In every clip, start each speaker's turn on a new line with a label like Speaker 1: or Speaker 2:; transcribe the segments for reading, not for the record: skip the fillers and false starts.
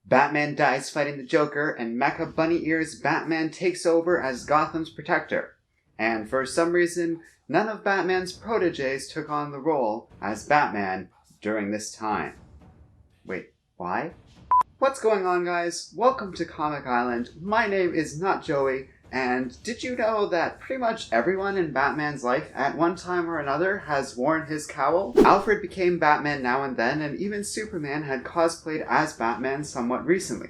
Speaker 1: Batman dies fighting the Joker, and Mecha Bunny Ears Batman takes over as Gotham's protector. And for some reason, none of Batman's proteges took on the role as Batman during this time. Wait, why? What's going on, guys? Welcome to Comic Island. My name is not Joey, and did you know that pretty much everyone in Batman's life at one time or another has worn his cowl? Alfred became Batman now and then, and even Superman had cosplayed as Batman somewhat recently.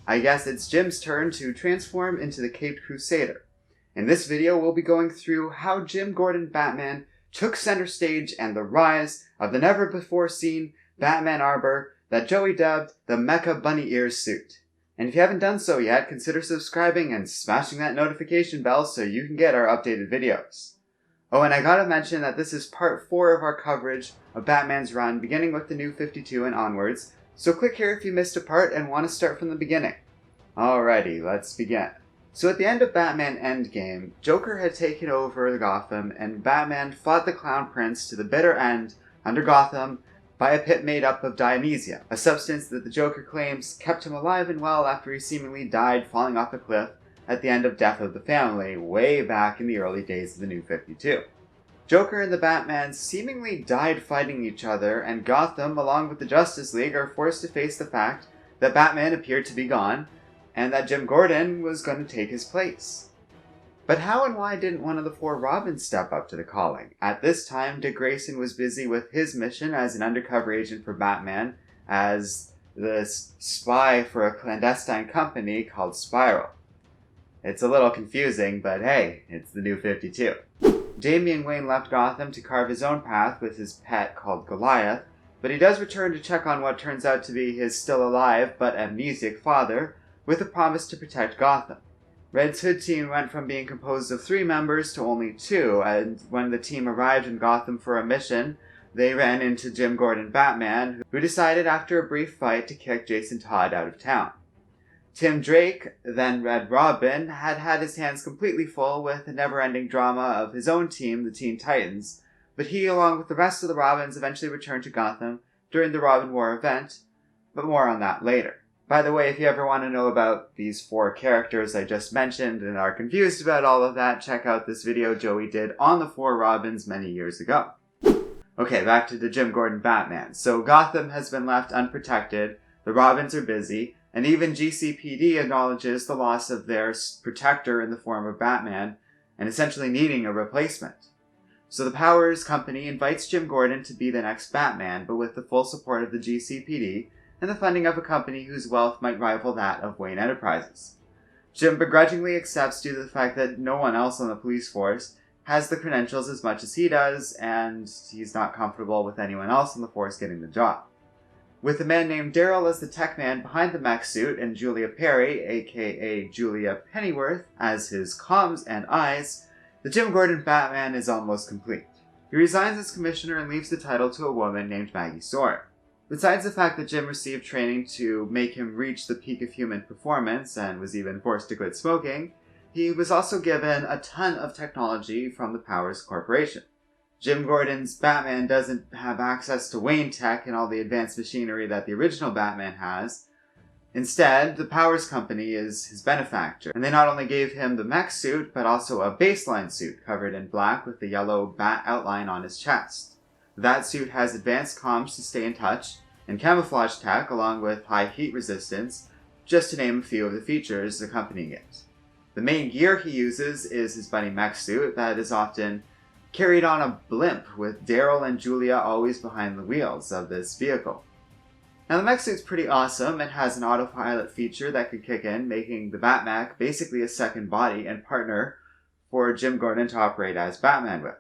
Speaker 1: I guess it's Jim's turn to transform into the Caped Crusader. In this video, we'll be going through how Jim Gordon Batman took center stage and the rise of the never-before-seen Batman Arbor that Joey dubbed the Mecha Bunny Ears suit. And if you haven't done so yet, consider subscribing and smashing that notification bell so you can get our updated videos. Oh, and I gotta mention that this is part 4 of our coverage of Batman's run, beginning with the New 52 and onwards, so click here if you missed a part and want to start from the beginning. Alrighty, let's begin. So at the end of Batman Endgame, Joker had taken over Gotham, and Batman fought the Clown Prince to the bitter end under Gotham by a pit made up of Dionysia, a substance that the Joker claims kept him alive and well after he seemingly died falling off a cliff at the end of Death of the Family, way back in the early days of the New 52. Joker and the Batman seemingly died fighting each other, and Gotham, along with the Justice League, are forced to face the fact that Batman appeared to be gone, and that Jim Gordon was going to take his place. But how and why didn't one of the 4 Robins step up to the calling? At this time, Dick Grayson was busy with his mission as an undercover agent for Batman, as the spy for a clandestine company called Spiral. It's a little confusing, but hey, it's the New 52. Damian Wayne left Gotham to carve his own path with his pet called Goliath, but he does return to check on what turns out to be his still alive but amnesiac father, with a promise to protect Gotham. Red's Hood team went from being composed of 3 members to only 2, and when the team arrived in Gotham for a mission, they ran into Jim Gordon Batman, who decided after a brief fight to kick Jason Todd out of town. Tim Drake, then Red Robin, had had his hands completely full with the never-ending drama of his own team, the Teen Titans, but he, along with the rest of the Robins, eventually returned to Gotham during the Robin War event, but more on that later. By the way, if you ever want to know about these 4 characters I just mentioned and are confused about all of that, check out this video Joey did on the 4 Robins many years ago. Okay, back to the Jim Gordon Batman. So Gotham has been left unprotected, the Robins are busy, and even GCPD acknowledges the loss of their protector in the form of Batman, and essentially needing a replacement. So the Powers Company invites Jim Gordon to be the next Batman, but with the full support of the GCPD, and the funding of a company whose wealth might rival that of Wayne Enterprises. Jim begrudgingly accepts due to the fact that no one else on the police force has the credentials as much as he does, and he's not comfortable with anyone else on the force getting the job. With a man named Daryl as the tech man behind the mech suit, and Julia Perry, aka Julia Pennyworth, as his comms and eyes, the Jim Gordon Batman is almost complete. He resigns as commissioner and leaves the title to a woman named Maggie Sawyer. Besides the fact that Jim received training to make him reach the peak of human performance and was even forced to quit smoking, he was also given a ton of technology from the Powers Corporation. Jim Gordon's Batman doesn't have access to Wayne Tech and all the advanced machinery that the original Batman has. Instead, the Powers Company is his benefactor, and they not only gave him the mech suit, but also a baseline suit covered in black with the yellow bat outline on his chest. That suit has advanced comms to stay in touch, and camouflage tech along with high heat resistance, just to name a few of the features accompanying it. The main gear he uses is his bunny mech suit that is often carried on a blimp, with Daryl and Julia always behind the wheels of this vehicle. Now the mech suit's pretty awesome. It has an autopilot feature that could kick in, making the Batmech basically a second body and partner for Jim Gordon to operate as Batman with.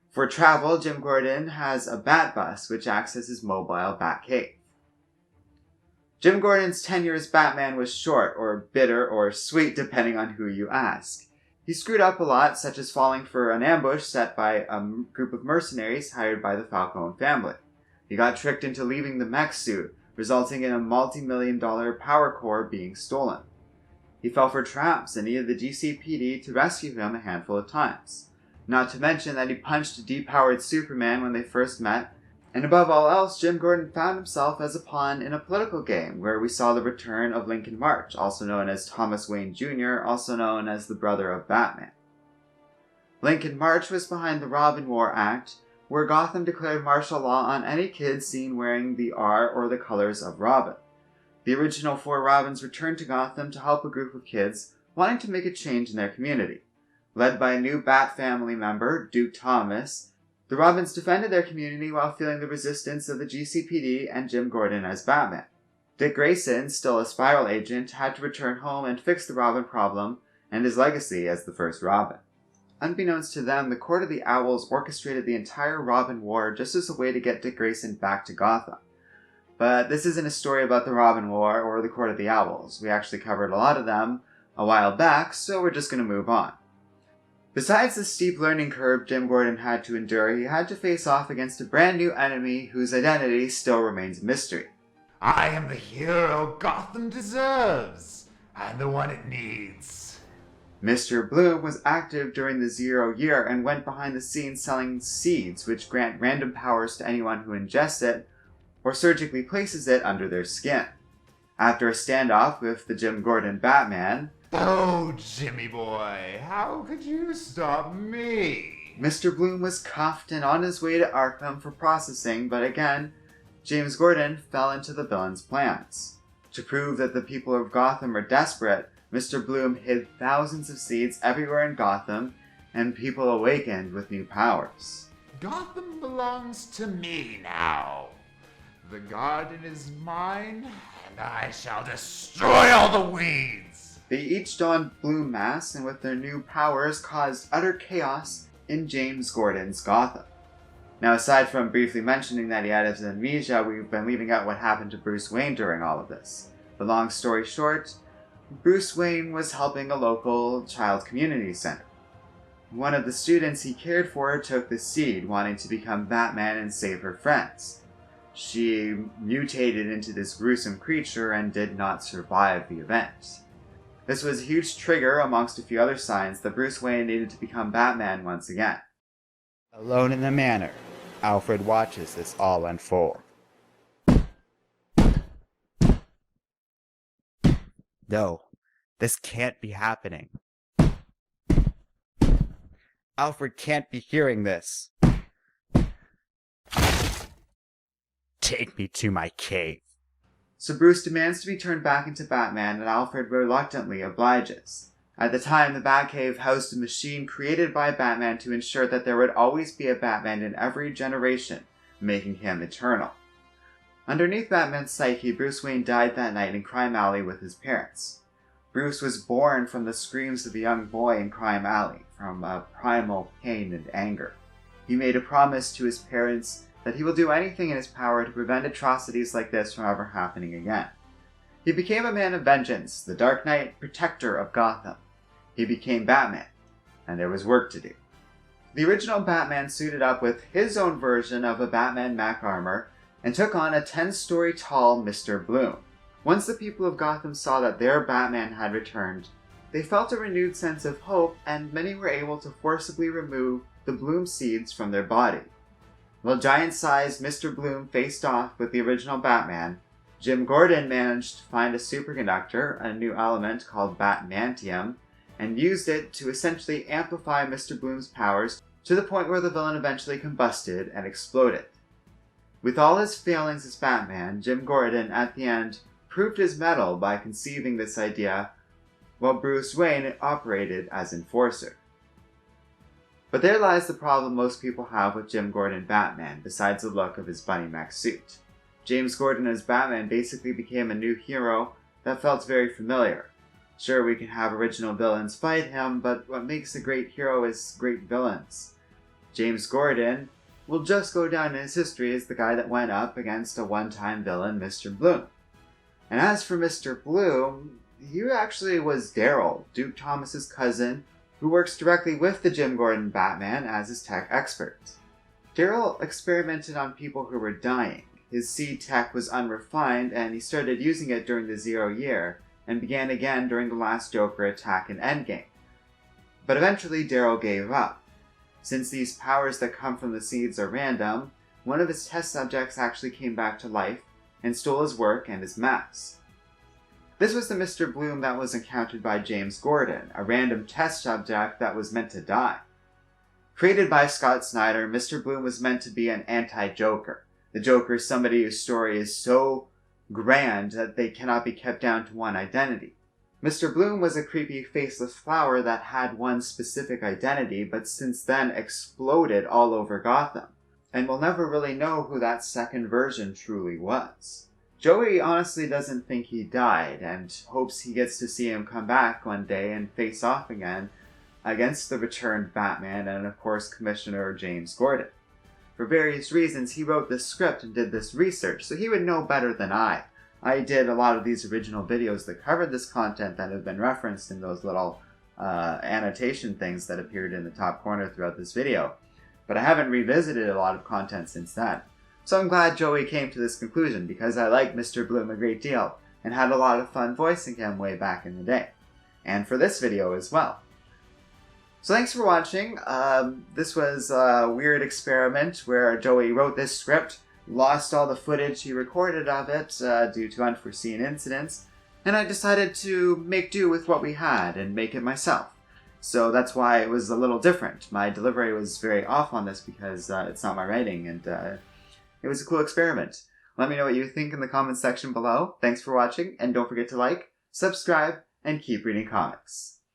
Speaker 1: For travel, Jim Gordon has a bat bus, which acts as his mobile bat cave. Jim Gordon's tenure as Batman was short, or bitter, or sweet, depending on who you ask. He screwed up a lot, such as falling for an ambush set by a group of mercenaries hired by the Falcone family. He got tricked into leaving the mech suit, resulting in a multi-million-dollar power core being stolen. He fell for traps and needed the GCPD to rescue him a handful of times. Not to mention that he punched a depowered Superman when they first met, And above all else, Jim Gordon found himself as a pawn in a political game where we saw the return of Lincoln March, also known as Thomas Wayne Jr., also known as the brother of Batman. Lincoln March was behind the Robin War Act, where Gotham declared martial law on any kid seen wearing the R or the colors of Robin. The original 4 Robins returned to Gotham to help a group of kids wanting to make a change in their community. Led by a new Bat family member, Duke Thomas, the Robins defended their community while feeling the resistance of the GCPD and Jim Gordon as Batman. Dick Grayson, still a Spiral agent, had to return home and fix the Robin problem and his legacy as the first Robin. Unbeknownst to them, the Court of the Owls orchestrated the entire Robin War just as a way to get Dick Grayson back to Gotham. But this isn't a story about the Robin War or the Court of the Owls. We actually covered a lot of them a while back, so we're just going to move on. Besides the steep learning curve Jim Gordon had to endure, he had to face off against a brand new enemy whose identity still remains a mystery.
Speaker 2: I am the hero Gotham deserves. I'm the one it needs.
Speaker 1: Mr. Bloom was active during the 0 year and went behind the scenes selling seeds which grant random powers to anyone who ingests it or surgically places it under their skin. After a standoff with the Jim Gordon Batman,
Speaker 2: "Oh, Jimmy boy, how could you stop me?"
Speaker 1: Mr. Bloom was cuffed and on his way to Arkham for processing, but again, James Gordon fell into the villain's plans. To prove that the people of Gotham are desperate, Mr. Bloom hid thousands of seeds everywhere in Gotham, and people awakened with new powers.
Speaker 2: Gotham belongs to me now. The garden is mine, and I shall destroy all the weeds.
Speaker 1: They each donned Bloom masks, and with their new powers caused utter chaos in James Gordon's Gotham. Now, aside from briefly mentioning that he had his amnesia, we've been leaving out what happened to Bruce Wayne during all of this. The long story short, Bruce Wayne was helping a local child community center. One of the students he cared for took the seed, wanting to become Batman and save her friends. She mutated into this gruesome creature and did not survive the event. This was a huge trigger amongst a few other signs that Bruce Wayne needed to become Batman once again. Alone in the manor, Alfred watches this all unfold. No, this can't be happening. Alfred can't be hearing this. Take me to my cave. So Bruce demands to be turned back into Batman, and Alfred reluctantly obliges. At the time, the Batcave housed a machine created by Batman to ensure that there would always be a Batman in every generation, making him eternal. Underneath Batman's psyche, Bruce Wayne died that night in Crime Alley with his parents. Bruce was born from the screams of a young boy in Crime Alley, from a primal pain and anger. He made a promise to his parents that he will do anything in his power to prevent atrocities like this from ever happening again. He became a man of vengeance, the Dark Knight, protector of Gotham. He became Batman, and there was work to do. The original Batman suited up with his own version of a Batman Mech armor and took on a 10-story tall Mr. Bloom. Once the people of Gotham saw that their Batman had returned, they felt a renewed sense of hope, and many were able to forcibly remove the Bloom seeds from their body. While giant-sized Mr. Bloom faced off with the original Batman, Jim Gordon managed to find a superconductor, a new element called Batmantium, and used it to essentially amplify Mr. Bloom's powers to the point where the villain eventually combusted and exploded. With all his failings as Batman, Jim Gordon, at the end, proved his mettle by conceiving this idea, while Bruce Wayne operated as enforcer. But there lies the problem most people have with Jim Gordon Batman, besides the look of his bunny mech suit. James Gordon as Batman basically became a new hero that felt very familiar. Sure, we can have original villains fight him, but what makes a great hero is great villains. James Gordon will just go down in his history as the guy that went up against a one-time villain, Mr. Bloom. And as for Mr. Bloom, he actually was Daryl, Duke Thomas's cousin, who works directly with the Jim Gordon Batman as his tech expert. Daryl experimented on people who were dying. His seed tech was unrefined, and he started using it during the 0 year, and began again during the last Joker attack in Endgame. But eventually Daryl gave up. Since these powers that come from the seeds are random, one of his test subjects actually came back to life and stole his work and his mechs. This was the Mr. Bloom that was encountered by James Gordon, a random test subject that was meant to die. Created by Scott Snyder, Mr. Bloom was meant to be an anti-Joker. The Joker is somebody whose story is so grand that they cannot be kept down to one identity. Mr. Bloom was a creepy faceless flower that had one specific identity, but since then exploded all over Gotham, and we'll never really know who that second version truly was. Joey honestly doesn't think he died, and hopes he gets to see him come back one day and face off again against the returned Batman and, of course, Commissioner James Gordon. For various reasons, he wrote this script and did this research, so he would know better than I. I did a lot of these original videos that covered this content that have been referenced in those little annotation things that appeared in the top corner throughout this video, but I haven't revisited a lot of content since then. So I'm glad Joey came to this conclusion, because I like Mr. Bloom a great deal, and had a lot of fun voicing him way back in the day. And for this video as well. So thanks for watching. This was a weird experiment where Joey wrote this script, lost all the footage he recorded of it due to unforeseen incidents, and I decided to make do with what we had and make it myself. So that's why it was a little different. My delivery was very off on this because it's not my writing, and it was a cool experiment. Let me know what you think in the comments section below. Thanks for watching, and don't forget to like, subscribe, and keep reading comics.